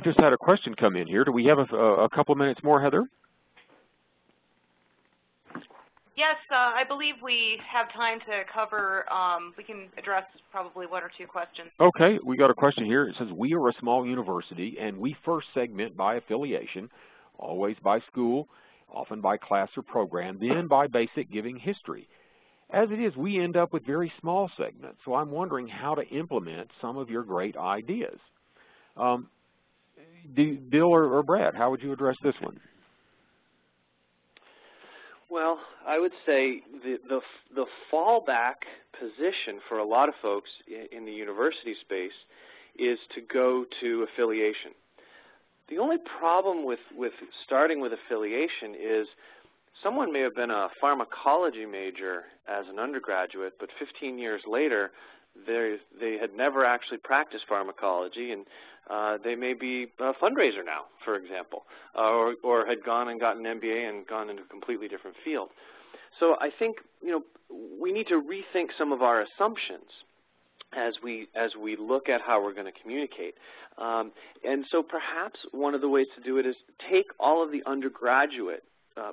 just had a question come in here. Do we have a couple of minutes more, Heather? Yes, I believe we have time to cover, we can address probably one or two questions. Okay, we got a question here. It says, we are a small university and we first segment by affiliation, always by school, often by class or program, then by basic giving history. As it is, we end up with very small segments, so I'm wondering how to implement some of your great ideas. Bill or Brad, how would you address this one? Well, I would say the fallback position for a lot of folks in the university space is to go to affiliation. The only problem with starting with affiliation is someone may have been a pharmacology major as an undergraduate, but 15 years later they had never actually practiced pharmacology, and they may be a fundraiser now, for example, or had gone and gotten an MBA and gone into a completely different field. So I think we need to rethink some of our assumptions as we look at how we're going to communicate. And so perhaps one of the ways to do it is take all of the undergraduate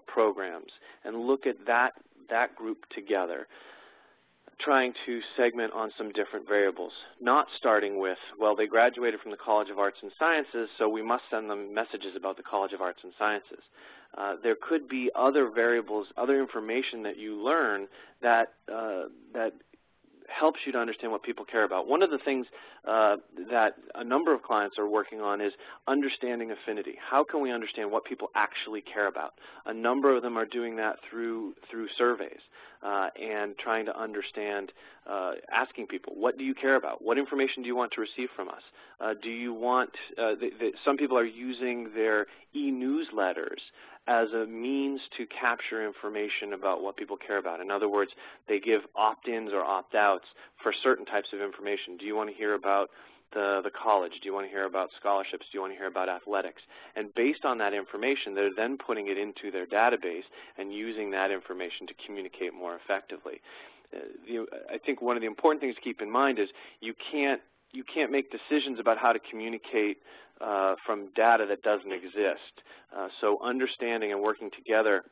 programs and look at that group together, trying to segment on some different variables, not starting with, well, they graduated from the College of Arts and Sciences, so we must send them messages about the College of Arts and Sciences. There could be other variables, other information that you learn that helps you to understand what people care about. One of the things that a number of clients are working on is understanding affinity. How can we understand what people actually care about? A number of them are doing that through surveys and trying to understand, asking people, what do you care about? What information do you want to receive from us? Do you want, some people are using their e-newsletters as a means to capture information about what people care about. In other words, they give opt-ins or opt-outs for certain types of information. Do you want to hear about the college? Do you want to hear about scholarships? Do you want to hear about athletics? And based on that information, they're then putting it into their database and using that information to communicate more effectively. I think one of the important things to keep in mind is you can't make decisions about how to communicate from data that doesn't exist. So understanding and working together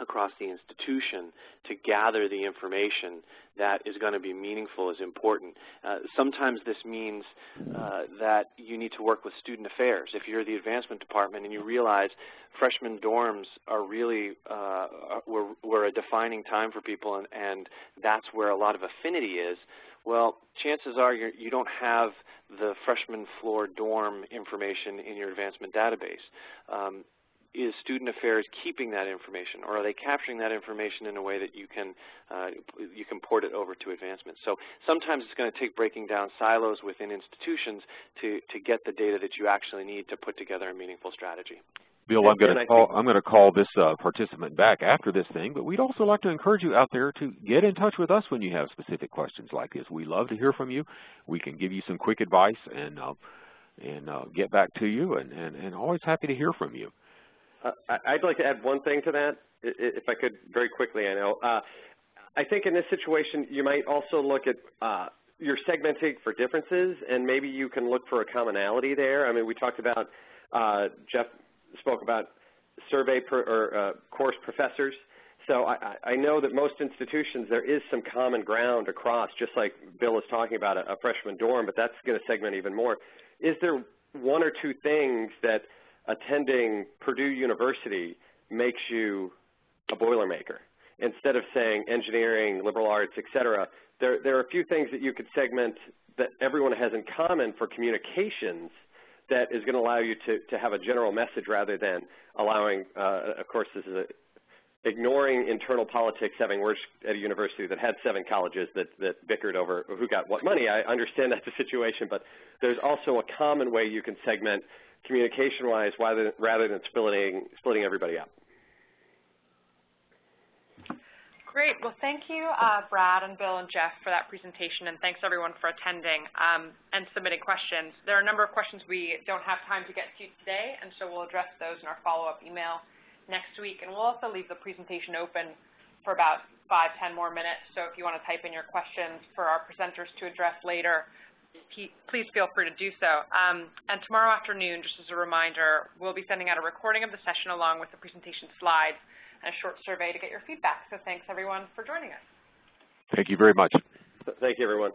across the institution to gather the information that is going to be meaningful is important. Sometimes this means that you need to work with student affairs. If you're the advancement department and you realize freshman dorms are really were a defining time for people, and that's where a lot of affinity is, well, chances are you don't have the freshman floor dorm information in your advancement database. Is student affairs keeping that information, or are they capturing that information in a way that you can port it over to advancement? So sometimes it's going to take breaking down silos within institutions to get the data that you actually need to put together a meaningful strategy. Bill, I'm going to call this participant back after this thing, but we'd also like to encourage you out there to get in touch with us when you have specific questions like this. We love to hear from you. We can give you some quick advice and get back to you, and always happy to hear from you. I'd like to add one thing to that, if I could, very quickly. I know. I think in this situation, you might also look at you're segmenting for differences, and maybe you can look for a commonality there. I mean, we talked about Jeff spoke about survey course professors. So I know that most institutions, there is some common ground across, just like Bill was talking about a freshman dorm, but that's going to segment even more. Is there one or two things that attending Purdue University makes you a Boilermaker? Instead of saying engineering, liberal arts, et cetera, there are a few things that you could segment that everyone has in common for communications that is going to allow you to have a general message rather than allowing, of course, this is ignoring internal politics, having worked at a university that had 7 colleges that bickered over who got what money. I understand that's the situation, but there's also a common way you can segment communication-wise rather than splitting everybody up. Great. Well, thank you, Brad and Bill and Jeff, for that presentation, and thanks everyone for attending and submitting questions. There are a number of questions we don't have time to get to today, and so we'll address those in our follow-up email next week. And we'll also leave the presentation open for about 5–10 more minutes. So if you want to type in your questions for our presenters to address later, please feel free to do so. And tomorrow afternoon, just as a reminder, we'll be sending out a recording of the session along with the presentation slides and a short survey to get your feedback. So thanks, everyone, for joining us. Thank you very much. Thank you, everyone.